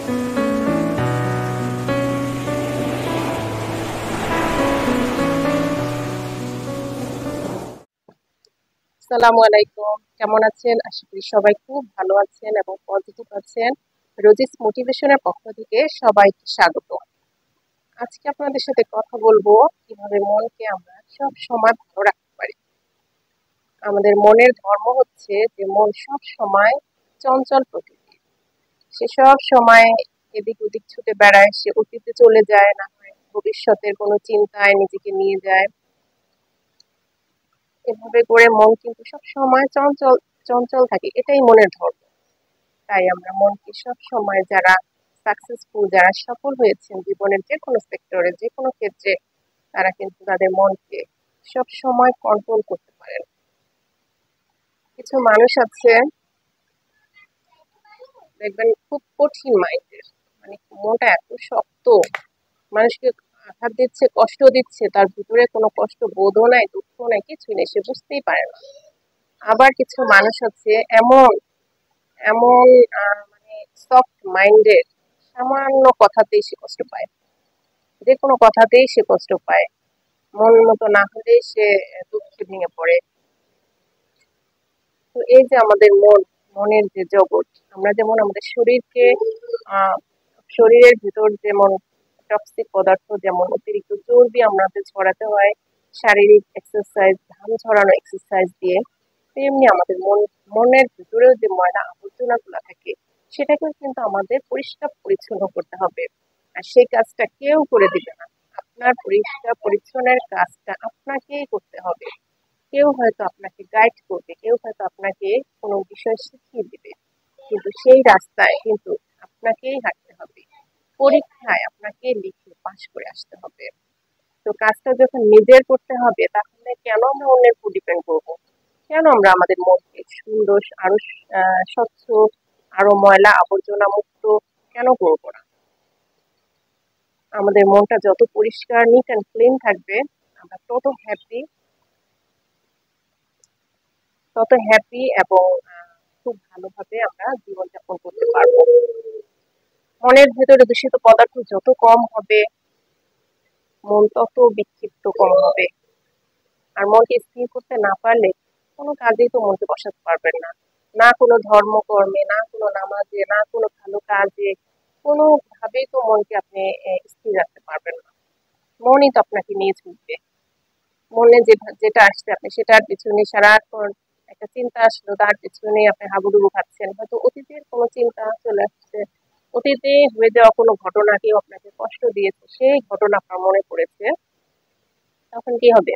আসসালামু আলাইকুম। কেমন আছেন? আশা করি সবাই খুব ভালো আছেন এবং পজিটিভ আছেন। রোজিস মোটিভেশনের পক্ষ থেকে সবাইকে স্বাগত। আজকে আপনাদের সাথে কথা বলবো কিভাবে মনকে আমরা সব সময় ভালো রাখতে পারি। আমাদের মনের ধর্ম হচ্ছে যে মন সব সময় চঞ্চল প্রকৃতির। সে সব সময় এদিক ওদিক ছুটে বেড়ায়, সে অতীতে চলে যায়, না হয় ভবিষ্যতের কোনো চিন্তায় নিজেকে নিয়ে যায়। এভাবে করে মন কিন্তু সব সময় চঞ্চল চঞ্চল থাকে, এটাই মনের ধর্ম। তাই আমরা মনকে সব সময় যারা সাকসেসফুল, যারা সফল হয়েছেন জীবনের যে কোনো সেক্টরে, যে কোনো ক্ষেত্রে, তারা কিন্তু তাদের মনকে সব সময় কন্ট্রোল করতে পারেন। কিছু মানুষ আছে দেখবেন খুব কঠিন মাইন্ডের, মানে মনটা এত শক্ত, মানুষকে আঘাত দিচ্ছে, কষ্ট দিচ্ছে, তার ভিতরে কোনো কষ্ট বোধও নাই, দুঃখ নাই, কিছুই নেই, সে বুঝতেই পারে না। আবার কিছু মানুষ আছে এমন এমন মানে সফট মাইন্ডের, সামান্য কথাতেই সে কষ্ট পায়, যে কোনো কথাতেই সে কষ্ট পায়, মন মতো না হলেই সে দুঃখে ভেঙে পড়ে। তো এই যে আমাদের মনের যে জগৎ, আমরা যেমন আমাদের শরীরকে আহ শরীরের ভিতর যেমন টক্সিক পদার্থ, যেমন অতিরিক্ত চর্বি আমাদের ছড়াতে হয় শারীরিক এক্সারসাইজ, ঘাম ছড়ানো এক্সারসাইজ দিয়ে, তেমনি আমাদের মনের ভিতরেও যে ময়লা আবর্জনা গুলা থাকে, সেটাকেও কিন্তু আমাদের পরিষ্কার পরিচ্ছন্ন করতে হবে। আর সেই কাজটা কেউ করে দিবে না, আপনার পরিষ্কার পরিচ্ছন্নের কাজটা আপনাকেই করতে হবে। কেউ হয়তো আপনাকে গাইড করবে, কেউ হয়তো আপনাকে কোনো বিষয় শিখিয়ে দিবে, কিন্তু সেই রাস্তায় কিন্তু আপনাকেই হাঁটতে হবে। পরীক্ষায় আপনাকে লিখে পাশ করে আসতে হবে। তো কাজটা যখন নিজের করতে হবে, তাহলে কেন আমরা অন্যের উপর ডিপেন্ড করবো? কেন আমরা আমাদের মনকে সুন্দর, আরো স্বচ্ছ, আরো ময়লা আবর্জনা মুক্ত কেন করবো না? আমাদের মনটা যত পরিষ্কার, নিট অ্যান্ড ক্লিন থাকবে, আমরা তত হ্যাপি এবং খুব ভালোভাবে আমরা জীবনযাপন করতে পারবো। মনের ভেতরে দূষিত পদার্থ যত কম হবে, মন তত বিক্ষিপ্ত কম হবে। আর মনকে স্থির করতে না পারলে কোনো কাজেই তো মনকে বসাতে পারবেন না, না কোনো ধর্মকর্মে, না কোনো নামাজে, না কোনো ভালো কাজে, কোনো ভাবেই তো মনকে আপনি স্থির রাখতে পারবেন না। মনই তো আপনাকে নিয়ে চলবে। মনে যেটা আসছে আপনি সেটার পিছনে সারাক্ষণ, একটা চিন্তা আসলো তার পিছনে আপনি হাবুডুবু খাচ্ছেন, হয়তো অতীতের কোনো চিন্তা চলে আসছে, অতীতে হয়ে যাওয়া কোনো ঘটনা, কেউ আপনাকে কষ্ট দিয়েছে, সেই ঘটনা আপনার মনে পড়েছে, তখন কি হবে?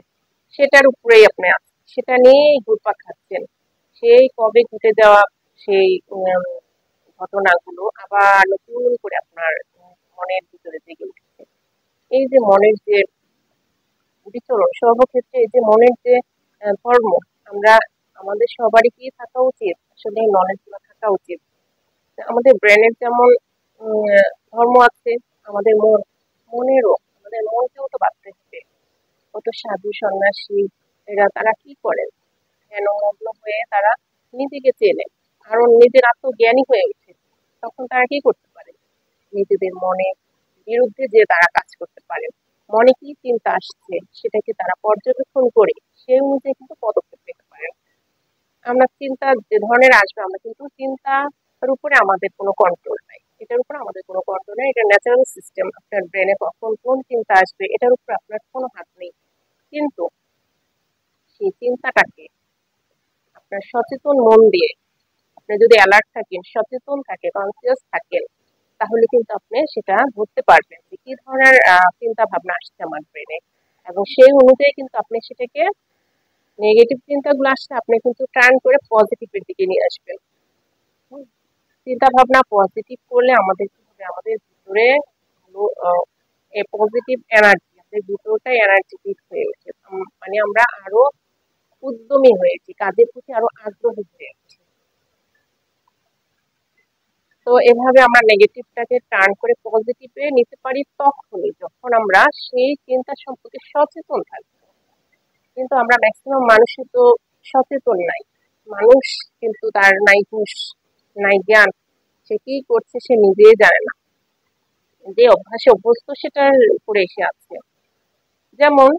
সেটার উপরেই আপনি আছেন, সেটা নিয়েই ঘুরপাক খাচ্ছেন। সেই কবে ঘটে যাওয়া সেই ঘটনাগুলো আবার নতুন করে আপনার মনের ভিতরে জেগে উঠেছে। এই যে মনের যে বিচরণ, সর্বক্ষেত্রে এই যে মনের যে ধর্ম, আমরা আমাদের সবারই কি থাকা উচিত? আসলে এই নলেজ গুলো থাকা উচিত। আমাদের ব্রেনের যেমন ধর্ম আছে, আমাদের আমাদের মনকেও তো বাঁচতে হবে। কত সাধু সন্ন্যাসী এরা, তারা কি করেন? ধ্যানমগ্ন হয়ে তারা নিজেকে চেনে, আরো নিজের আত্মজ্ঞানী হয়ে ওঠে। তখন তারা কি করতে পারে? নিজেদের মনের বিরুদ্ধে যে তারা কাজ করতে পারে, মনে কি চিন্তা আসছে সেটাকে তারা পর্যবেক্ষণ করে সেই অনুযায়ী কিন্তু পদক্ষেপ নিতে পারে। আমরা চিন্তা যে ধরনের আসবে, আমরা কিন্তু চিন্তার উপরে আমাদের কোনো কন্ট্রোল নাই, এটার উপরে আমাদের কোনো কন্ট্রোল নেই, এটা ন্যাচারাল সিস্টেম। আপনার ব্রেনে কখন কোন চিন্তা আসবে এটার উপরে আপনার কোনো হাত নেই। কিন্তু সেই চিন্তাটাকে আপনার সচেতন মন দিয়ে, আপনি যদি অ্যালার্ট থাকেন, সচেতন থাকেন, কনসিয়াস থাকেন, তাহলে কিন্তু আপনি সেটা ধরতে পারবেন যে কি ধরনের চিন্তা ভাবনা আসছে আমার ব্রেনে, এবং সেই অনুযায়ী কিন্তু আপনি সেটাকে, নেগেটিভ চিন্তাগুলো আসলে আপনি কিন্তু টার্ন করে পজিটিভের দিকে নিয়ে আসবেন। হুম, চিন্তা ভাবনা পজিটিভ করলে আমাদের কি হবে? আমাদের ভিতরে পজিটিভ এনার্জি, আমাদের ভিতরটাই এনার্জেটিক হয়ে ওঠে। মানে আমরা আরো উদ্যমী হয়েছি, কাজের প্রতি আরো আগ্রহী হয়ে উঠি। তো এভাবে আমরা নেগেটিভটাকে টার্ন করে পজিটিভে নিতে পারি তখনই যখন আমরা সেই চিন্তা সম্পর্কে সচেতন থাকবো। কিন্তু আমরা ম্যাক্সিমাম মানুষই তো সচেতন নাই। মানুষ কিন্তু তার নাই হুঁশ, নাই জ্ঞান, সে কি করছে সে নিজেই জানে না। যে অভ্যাসে অভ্যস্ত সেটার উপরে এসে আছে। যেমন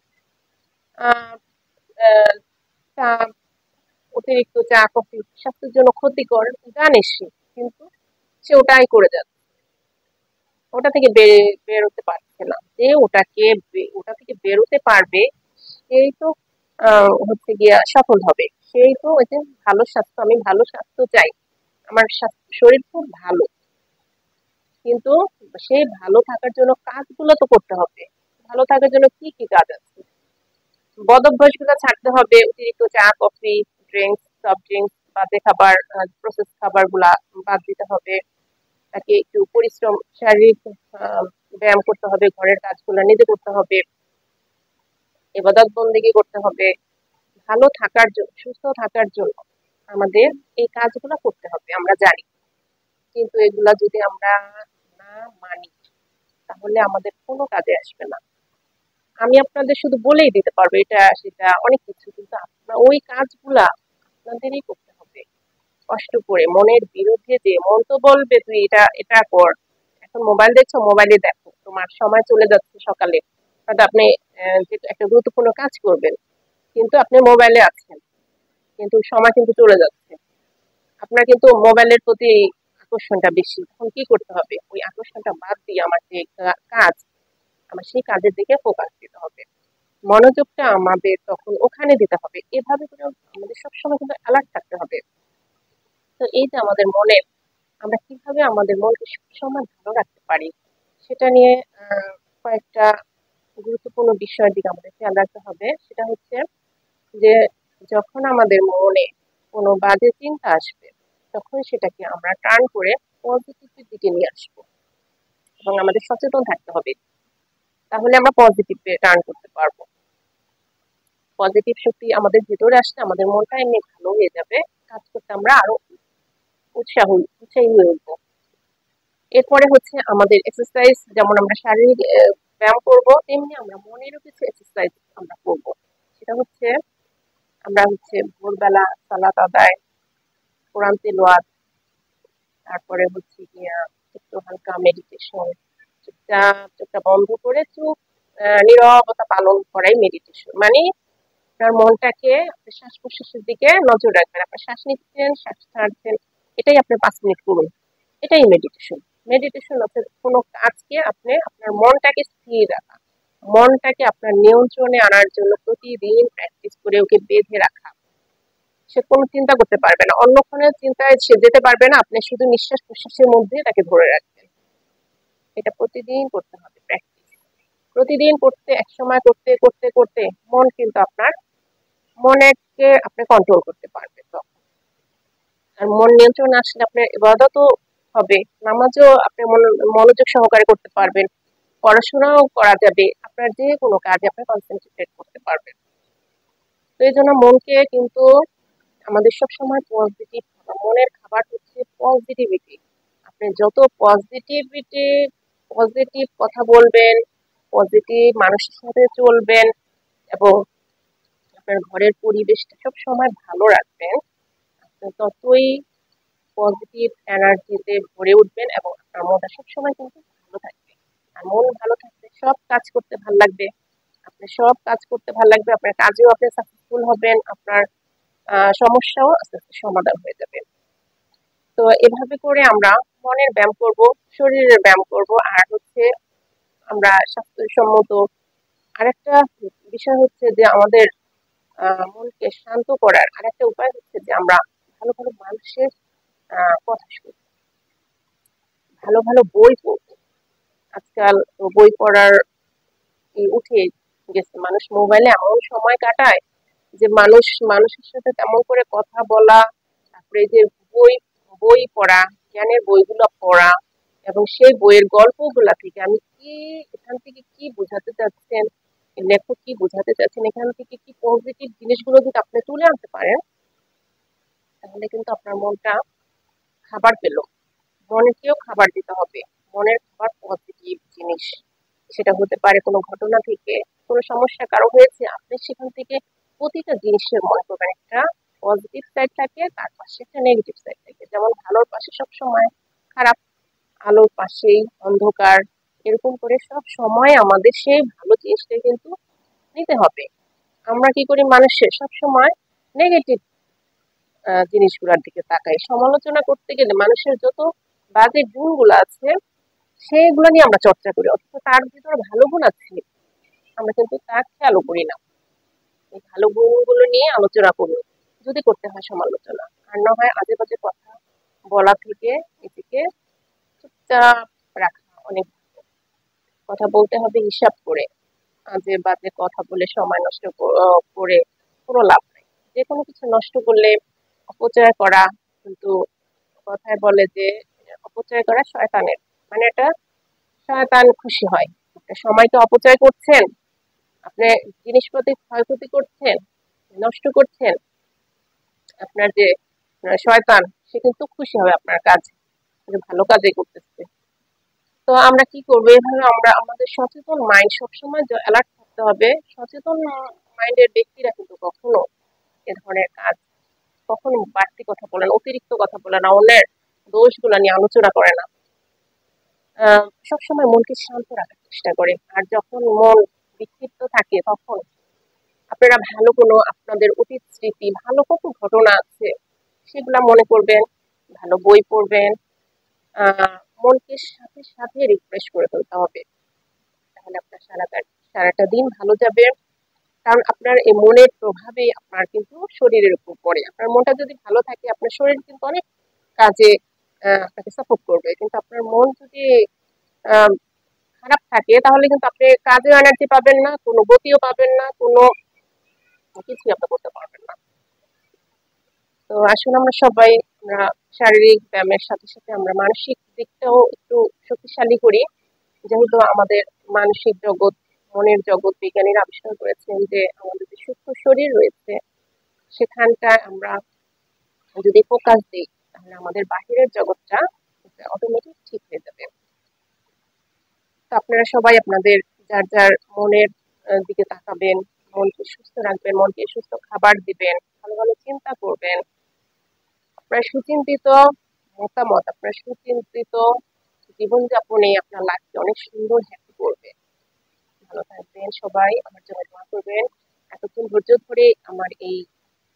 আহ, আহ, চা, অতিরিক্ত চা কফি স্বাস্থ্যের জন্য ক্ষতিকর জানে সে, কিন্তু সে ওটাই করে যাচ্ছে, ওটা থেকে বেরোতে পারছে না। যে ওটা থেকে বেরোতে পারবে সেই তো হচ্ছে গিয়া সফল হবে। সেই তো ওই যে ভালো স্বাস্থ্য, আমি ভালো স্বাস্থ্য চাই, আমার শরীর খুব ভালো, কিন্তু সেই ভালো থাকার জন্য কাজগুলো তো করতে হবে। ভালো থাকার জন্য কি কি কাজ আছে? বদ অভ্যাস গুলো ছাড়তে হবে, অতিরিক্ত চা কফি ড্রিঙ্কস সফট ড্রিঙ্কস বাজে খাবার প্রসেস খাবার গুলা বাদ দিতে হবে। তাকে একটু পরিশ্রম শারীরিক ব্যায়াম করতে হবে, ঘরের কাজগুলো নিজে করতে হবে, ইবাদত বন্দেগী করতে হবে। ভালো থাকার জন্য, সুস্থ থাকার জন্য আমাদের এই কাজগুলো করতে হবে, আমরা জানি। কিন্তু এগুলা যদি আমরা না মানি তাহলে আমাদের কোনো কাজে আসবে না। আমি আপনাদের শুধু বলেই দিতে পারবো এটা সেটা অনেক কিছু, কিন্তু আপনার ওই কাজগুলা আপনাদেরই করতে হবে কষ্ট করে, মনের বিরুদ্ধে। যে মন তো বলবে তুই এটা এটা কর, এখন মোবাইল দেখছো, মোবাইলে দেখো, তোমার সময় চলে যাচ্ছে সকালে, হয়তো আপনি যে একটা গুরুত্বপূর্ণ কাজ করবেন, কিন্তু আপনি মোবাইলে আছেন, কিন্তু সময় কিন্তু চলে যাচ্ছে। আপনার কিন্তু মোবাইলের প্রতি আকর্ষণটা বেশি। তখন কি করতে হবে? ওই আকর্ষণটা বাদ দিয়ে আমার যে কাজ, আমার সেই কাজের দিকে ফোকাস দিতে হবে, মনোযোগটা আমাদের তখন ওখানে দিতে হবে। এভাবে করে আমাদের সবসময় কিন্তু অ্যালার্ট থাকতে হবে। তো এই যে আমাদের মনের, আমরা কিভাবে আমাদের মনকে সবসময় ভালো রাখতে পারি সেটা নিয়ে কয়েকটা গুরুত্বপূর্ণ বিষয়ের দিকে আমাদের খেয়াল রাখতে হবে। সেটা হচ্ছে যে যখন আমাদের মনে কোনো বাজে চিন্তা আসবে, তখন সেটাকে আমরা টার্ন করে পজিটিভের দিকে নিয়ে আসবো, এবং আমাদের সচেতন থাকতে হবে। তাহলে আমরা পজিটিভে টার্ন করতে পারবো। পজিটিভ শক্তি আমাদের ভিতরে আসলে আমাদের মনটা এমনি ভালো হয়ে যাবে, কাজ করতে আমরা আরো উৎসাহী হয়ে উঠবো। এরপরে হচ্ছে আমাদের এক্সারসাইজ, যেমন আমরা শারীরিক ব্যায়াম করব, তেমনি আমরা মনেরও কিছু এক্সারসাইজ আমরা করব। সেটা হচ্ছে আমরা হচ্ছে ভোরবেলা সালাত আদায়, কোরআন তেলাওয়াত, তারপরে হচ্ছে গিয়া একটু হালকা মেডিটেশন, চোখটা বন্ধ করে চুপ নীরবতা পালন করাই মেডিটেশন। মানে আপনার মনটাকে আপনি শ্বাস প্রশ্বাসের দিকে নজর রাখবেন, আপনার শ্বাস নিচ্ছেন শ্বাস ছাড়ছেন, এটাই আপনি 5 মিনিট করুন। এটাই মেডিটেশন। মেডিটেশন হচ্ছে কোনো কাজকে আপনি আপনার মনটাকে স্থির রাখা, মনটাকে আপনার নিয়ন্ত্রণে আনার জন্য প্রতিদিন প্র্যাকটিস করে ওকে বেঁধে রাখা। সে কোনো চিন্তা করতে পারবে না, অন্য কোনো চিন্তায় সে যেতে পারবে না, আপনি শুধু নিঃশ্বাস প্রশ্বাসের মধ্যে তাকে ধরে রাখবেন। এটা প্রতিদিন করতে হবে, প্র্যাকটিস প্রতিদিন করতে, একসময় করতে করতে করতে মন কিন্তু আপনার, মনকে আপনি কন্ট্রোল করতে পারবেন তখন। আর মন নিয়ন্ত্রণ আসলে আপনার ইবাদতও হবে, নামাজও আপনি মনোযোগ সহকারে করতে পারবেন, পড়াশোনাও করা যাবে, আপনার যে কোনো কাজে আপনি কনসেন্ট্রেট করতে পারবেন। তো এই জন্য মনকে কিন্তু আমাদের সবসময় পজিটিভ, মনের খাবার হচ্ছে পজিটিভিটি। আপনি যত পজিটিভিটি, পজিটিভ কথা বলবেন, পজিটিভ মানুষের সাথে চলবেন, এবং আপনার ঘরের পরিবেশটা সব সময় ভালো রাখবেন, আপনি ততই পজিটিভ এনার্জিতে ভরে উঠবেন, এবং আপনার মনটা সবসময় কিন্তু ভালো থাকবে। আর মন ভালো থাকলে সব কাজ করতে ভালো লাগবে, আপনি সব কাজ করতে ভালো লাগবে, আপনার কাজেও আপনি সাকসেসফুল হবেন, আপনার সমস্যাও আস্তে আস্তে সমাধান হয়ে যাবে। তো এভাবে করে আমরা মনের ব্যায়াম করব, শরীরের ব্যায়াম করব। আর হচ্ছে আমরা স্বাস্থ্যসম্মত আরেকটা বিষয় হচ্ছে যে আমাদের মনকে শান্ত করার আরেকটা উপায় হচ্ছে যে আমরা ভালো ভালো মানুষের কথা শুনবো, ভালো ভালো বই পড়বো। আজকাল তো বই পড়ার উঠে গেছে, মানুষ মোবাইলে এমন সময় কাটায় যে মানুষের সাথে তেমন করে কথা বলা, তারপরে যে বই বই পড়া, জ্ঞানের বইগুলো পড়া, এবং সেই বইয়ের গল্পগুলা থেকে আমি কি, এখান থেকে কি বোঝাতে চাচ্ছেন, লেখক কি বোঝাতে চাচ্ছেন, এখান থেকে কি পজিটিভ জিনিসগুলো যদি আপনি তুলে আনতে পারেন, তাহলে কিন্তু আপনার মনটা খাবার পেল। মনকেও খাবার দিতে হবে, মনের খাবার পজিটিভ জিনিস। সেটা হতে পারে কোনো ঘটনা থেকে, কোনো সমস্যা কারো হয়েছে, আপনি সেখান থেকে প্রতিটা জিনিসের মনে করবেন একটা পজিটিভ সাইড থাকে, তার পাশে একটা নেগেটিভ সাইড থাকে। যেমন ভালোর পাশে সবসময় খারাপ, আলোর পাশেই অন্ধকার, এরকম করে সব সময় আমাদের সেই ভালো জিনিসটা কিন্তু নিতে হবে। আমরা কি করি, মানুষের সবসময় নেগেটিভ জিনিসগুলোর দিকে তাকাই। সমালোচনা করতে গেলে মানুষের যত বাজে গুণগুলো আছে সেগুলো নিয়ে আমরা চর্চা করি, অথচ তার ভিতরে ভালো গুণ আছে আমরা কিন্তু তা খেয়ালও করি না। এই ভালো গুণগুলো নিয়ে আলোচনা করুন, যদি করতে হয় সমালোচনা। আর না হয় আজে বাজে কথা বলা থেকে নিজেকে চুপচাপ রাখা অনেক ভালো। কথা বলতে হবে হিসাব করে। আজে বাজে কথা বলে সময় নষ্ট করে কোনো লাভ নাই। যে কোনো কিছু নষ্ট করলে অপচয় করা, কিন্তু কথায় বলে যে অপচয় করা শয়তানের, মানে এটা শয়তান খুশি হয়। একটা সময়কে অপচয় করছেন, আপনি জিনিসপত্র ক্ষয়ক্ষতি করছেন, নষ্ট করছেন, আপনার যে শয়তান সে কিন্তু খুশি হবে আপনার কাজ, যে ভালো কাজই করতেছে। তো আমরা কি করবো, এভাবে আমরা আমাদের সচেতন মাইন্ড সবসময় অ্যালার্ট থাকতে হবে। সচেতন মাইন্ডের ব্যক্তিরা কিন্তু কখনো এ ধরনের কাজ, কখনো বাড়তি কথা বলে না, অতিরিক্ত কথা বলে না, অন্যের দোষগুলো নিয়ে আলোচনা করে না। সবসময় মনকে শান্ত রাখার চেষ্টা করে। আর যখন মন বিক্ষিপ্ত থাকে তখন আপনারা ভালো কোনো আপনাদের অতীত স্মৃতি, ভালো কত ঘটনা আছে সেগুলা মনে করবেন, ভালো বই পড়বেন, মনকে সাথে সাথে রিফ্রেশ করে ফেলতে হবে। তাহলে আপনার সারাটা দিন ভালো যাবে। কারণ আপনার এই মনের প্রভাবে আপনার কিন্তু শরীরের উপর পড়ে। আপনার মনটা যদি ভালো থাকে আপনার শরীর কিন্তু অনেক কাজে আপনাকে সাপোর্ট করবে, কিন্তু আপনার মন যদি আহ, খারাপ থাকে তাহলে কিন্তু আপনি কাজে এনার্জি পাবেন না, কোনো গতিও পাবেন না, কোনো কিছুই আপনি করতে পারবেন না। তো আসলে আমরা সবাই আমরা শারীরিক ব্যায়ামের সাথে সাথে আমরা মানসিক দিকটাও একটু শক্তিশালী করি। যেহেতু আমাদের মানসিক জগৎ, মনের জগৎ বিজ্ঞানীরা আবিষ্কার করেছেন যে আমাদের যে সূক্ষ্ম শরীর রয়েছে সেখানটায় আমরা যদি ফোকাস দিই তাহলে আমাদের বাহিরের জগৎটা অটোমেটিক ঠিক হয়ে যাবে। তো আপনারা সবাই আপনাদের যার যার মনের দিকে তাকাবেন, মনকে সুস্থ রাখবেন, মনকে সুস্থ খাবার দিবেন, ভালো ভালো চিন্তা করবেন। আপনার সুচিন্তিত মতামত, আপনার সুচিন্তিত জীবনযাপনে আপনার লাইফকে অনেক সুন্দর হ্যাপি করবে। ভালো থাকবেন সবাই, আমার জন্য দোয়া করবেন। এতক্ষণ ধৈর্য ধরে আমার এই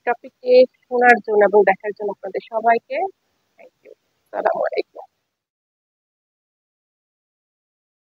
টপিকটি শোনার জন্য এবং দেখার জন্য আপনাদের সবাইকে থ্যাংক ইউ। আসসালামু আলাইকুম।